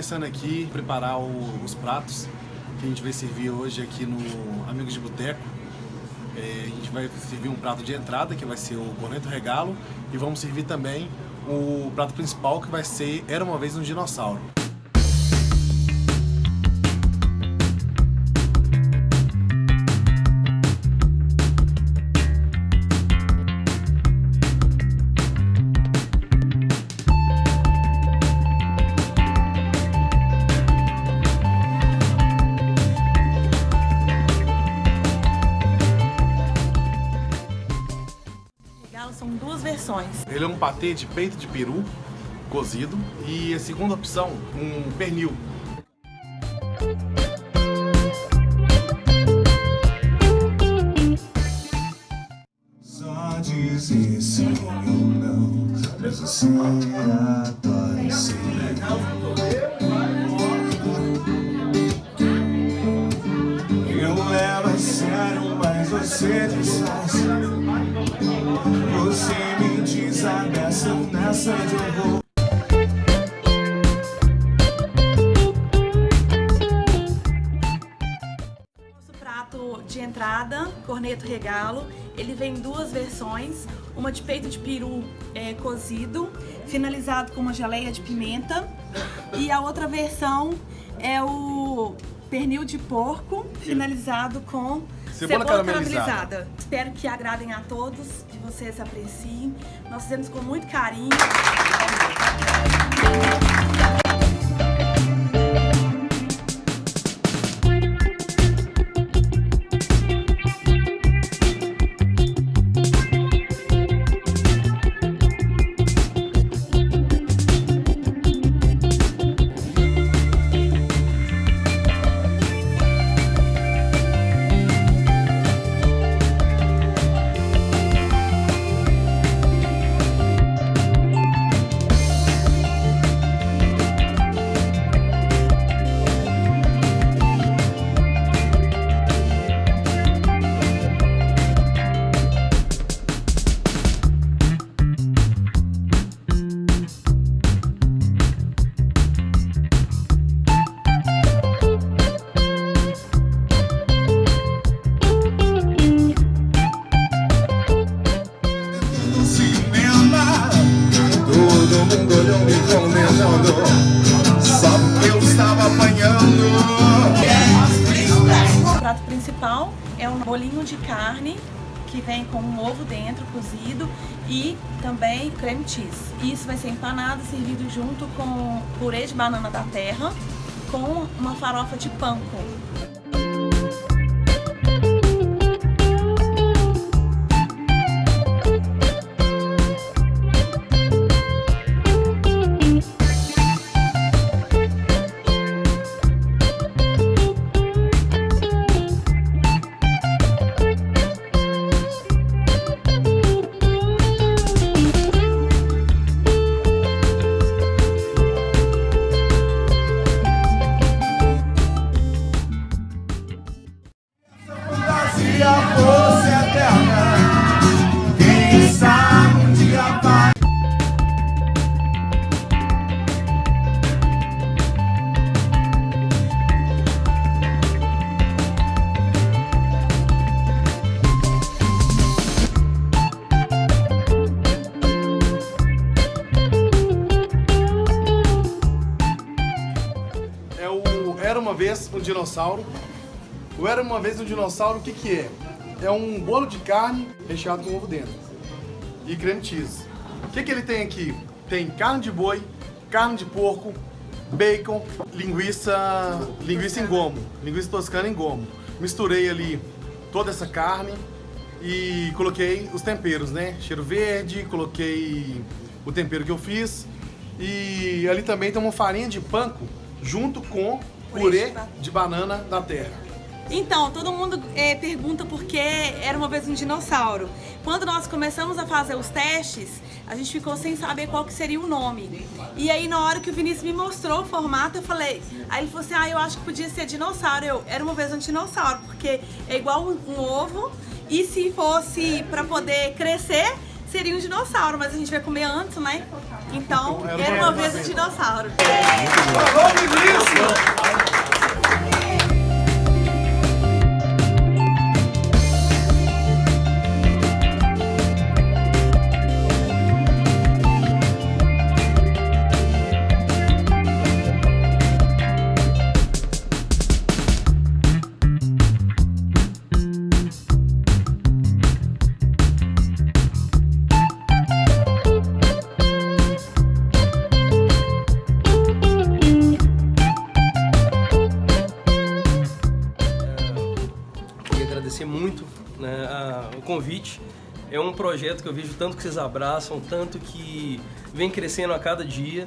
começando aqui a preparar os pratos que a gente vai servir hoje aqui no Amigos de Boteco. A gente vai servir um prato de entrada, que vai ser o corneto regalo, e vamos servir também o prato principal, que vai ser Era Uma Vez um Dinossauro. São duas versões. Ele é um patê de peito de peru cozido e a segunda opção, um pernil. Só dizer sim ou não, mas você adora ser. Eu levo a sério, mas você disfarça. Você me desabessa nessa de horror. Nosso prato de entrada, corneto regalo, ele vem em duas versões, uma de peito de peru cozido, finalizado com uma geleia de pimenta, e a outra versão é o pernil de porco, finalizado com cebola caramelizada. Espero que agradem a todos, que vocês apreciem. Nós fizemos com muito carinho. Todo mundo olhou me condenando, só porque eu estava apanhando. O prato principal é um bolinho de carne que vem com um ovo dentro, cozido, e também creme cheese. Isso vai ser empanado, servido junto com purê de banana da terra, com uma farofa de panko. Fosse eterna, quem sabe um dia vai. É o Era Uma Vez um Dinossauro. O Era Uma Vez um Dinossauro, o que que é? É um bolo de carne recheado com ovo dentro e creme cheese. O que que ele tem aqui? Tem carne de boi, carne de porco, bacon, linguiça em gomo, linguiça toscana em gomo. Misturei ali toda essa carne e coloquei os temperos, né? Cheiro verde, coloquei o tempero que eu fiz e ali também tem uma farinha de panko junto com purê de banana da terra. Então, todo mundo pergunta por que Era Uma Vez um Dinossauro. Quando nós começamos a fazer os testes, a gente ficou sem saber qual que seria o nome. E aí, na hora que o Vinícius me mostrou o formato, eu falei... Aí ele falou assim, eu acho que podia ser dinossauro. Era Uma Vez um Dinossauro, porque é igual um ovo. E se fosse para poder crescer, seria um dinossauro. Mas a gente vai comer antes, né? Então, era uma vez um dinossauro. Falou, Vinícius! Muito, né, o convite. É um projeto que eu vejo tanto que vocês abraçam, tanto que vem crescendo a cada dia,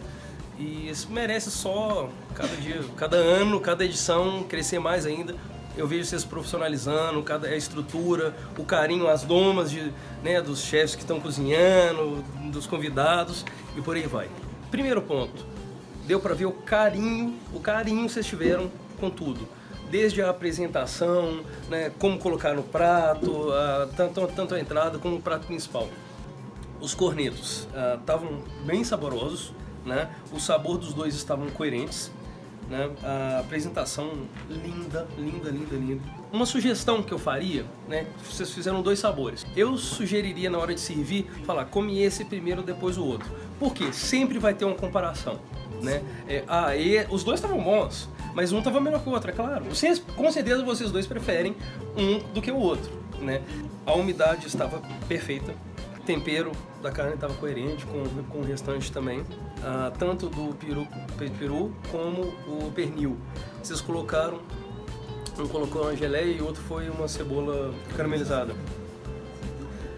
e isso merece só cada dia, cada ano, cada edição crescer mais ainda. Eu vejo vocês profissionalizando, a estrutura, o carinho, as domas né, dos chefes que estão cozinhando, dos convidados e por aí vai. Primeiro ponto, deu para ver o carinho que vocês tiveram com tudo. Desde a apresentação, né, como colocar no prato, tanto a entrada como o prato principal. Os cornetos estavam bem saborosos, né, o sabor dos dois estavam coerentes, né, a apresentação linda. Uma sugestão que eu faria, né, vocês fizeram 2 sabores. Eu sugeriria na hora de servir, falar, come esse primeiro, depois o outro. Por quê? Sempre vai ter uma comparação, né? Os dois estavam bons, mas um estava melhor que o outro, é claro. Com certeza vocês dois preferem um do que o outro, né? A umidade estava perfeita, o tempero da carne estava coerente com o restante também, tanto do peito de peru como o pernil. Vocês colocaram, um colocou uma geleia e o outro foi uma cebola caramelizada.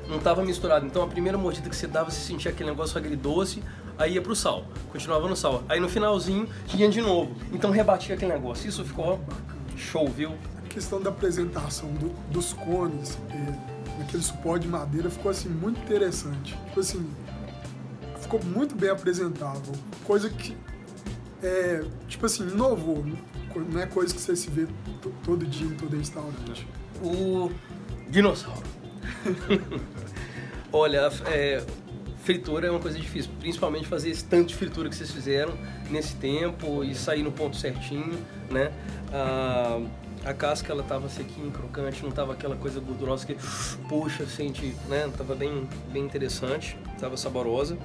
Não estava misturado, então a primeira mordida que você dava, você sentia aquele negócio agridoce, aí ia pro sal, continuava no sal. Aí no finalzinho, tinha de novo, então rebatia aquele negócio. Isso ficou show, viu? A questão da apresentação dos cones, naquele suporte de madeira, ficou assim muito interessante. Tipo assim, ficou muito bem apresentável. Coisa que, tipo assim, inovou. Não é coisa que você se vê todo dia em todo restaurante. O dinossauro. Olha, fritura é uma coisa difícil, principalmente fazer esse tanto de fritura que vocês fizeram nesse tempo e sair no ponto certinho, né? A casca, ela tava sequinha, crocante, não tava aquela coisa gordurosa que puxa, sente, né? Tava bem interessante, tava saborosa,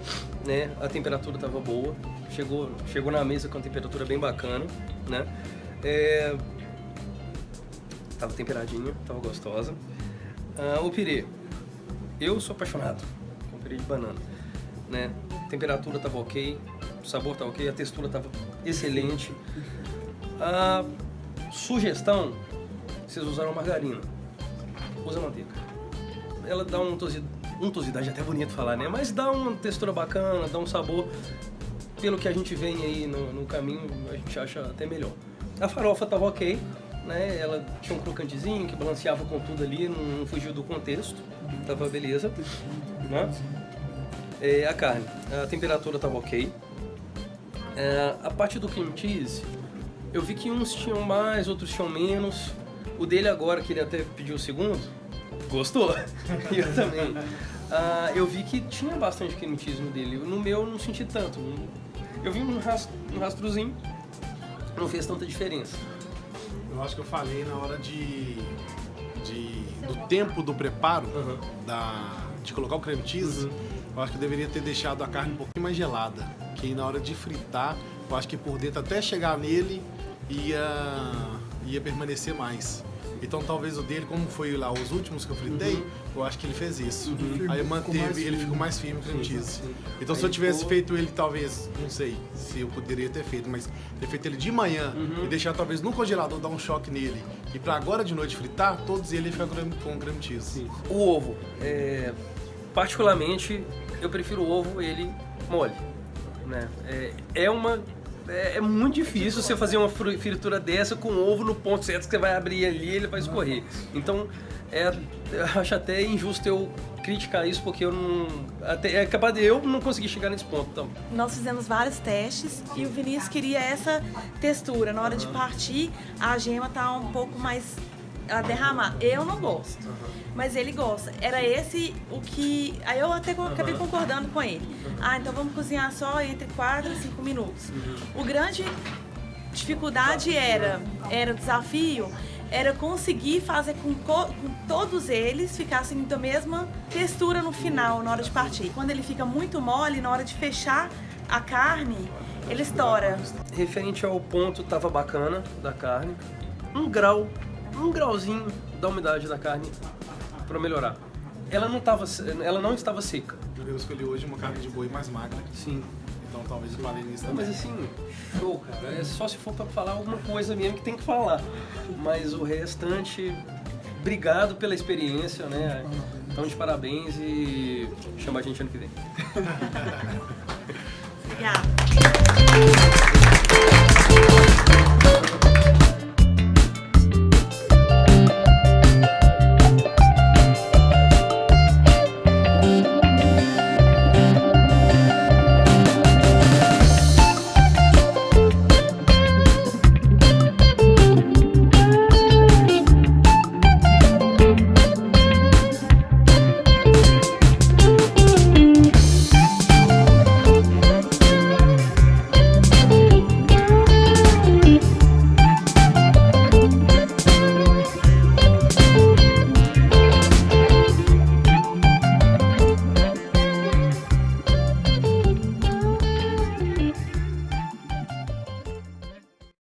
né? A temperatura tava boa, chegou na mesa com a temperatura bem bacana, né? Tava temperadinha, tava gostosa. O pirê, eu sou apaixonado com pirê de banana, né? A temperatura tava ok, o sabor tava ok, a textura tava excelente. A sugestão, vocês usaram margarina, usa manteiga. Ela dá uma untuosidade, até bonito falar, né? Mas dá uma textura bacana, dá um sabor, pelo que a gente vem aí no caminho, a gente acha até melhor. A farofa tava ok, né? Ela tinha um crocantezinho que balanceava com tudo ali, não fugiu do contexto, tava beleza, né? A carne, a temperatura tava ok. A parte do cream cheese, eu vi que uns tinham mais, outros tinham menos. O dele agora, que ele até pediu o segundo, gostou. E eu também. Eu vi que tinha bastante cream cheese no dele, no meu eu não senti tanto. Eu vi um rastrozinho, não fez tanta diferença. Eu acho que eu falei na hora do tempo do preparo, de colocar o creme cheese, eu acho que eu deveria ter deixado a carne um pouquinho mais gelada, que aí na hora de fritar, eu acho que por dentro até chegar nele ia permanecer mais. Então talvez o dele, como foi lá os últimos que eu fritei, eu acho que ele fez isso. Aí manteve, ele ficou mais firme o creme cheese. Então se eu tivesse feito ele, talvez, não sei se eu poderia ter feito, mas ter feito ele de manhã e deixar talvez no congelador, dar um choque nele, e pra agora de noite fritar, todos eles ficam com creme cheese. O ovo, particularmente, eu prefiro o ovo ele mole, né? É muito difícil você fazer uma fritura dessa com ovo no ponto certo que você vai abrir ali e ele vai escorrer. Então, eu acho até injusto eu criticar isso, porque é capaz de eu não conseguir chegar nesse ponto. Então. Nós fizemos vários testes e o Vinícius queria essa textura. Na hora de partir, a gema tá um pouco mais ela derramar. Eu não gosto, mas ele gosta. Era esse o que... Aí eu até acabei concordando com ele. Ah, então vamos cozinhar só entre 4 e 5 minutos. O grande dificuldade era o desafio, era conseguir fazer com todos eles ficassem da mesma textura no final, na hora de partir. Quando ele fica muito mole, na hora de fechar a carne, ele estoura. Referente ao ponto, tava bacana da carne. Um grauzinho da umidade da carne para melhorar. Ela não estava seca. Eu escolhi hoje uma carne de boi mais magra. Sim. Então talvez eu falei nisso Não, também. mas assim, show, cara. É só se for pra falar alguma coisa mesmo que tem que falar. Mas o restante, obrigado pela experiência, né? Então, de parabéns e chama a gente ano que vem. Obrigada.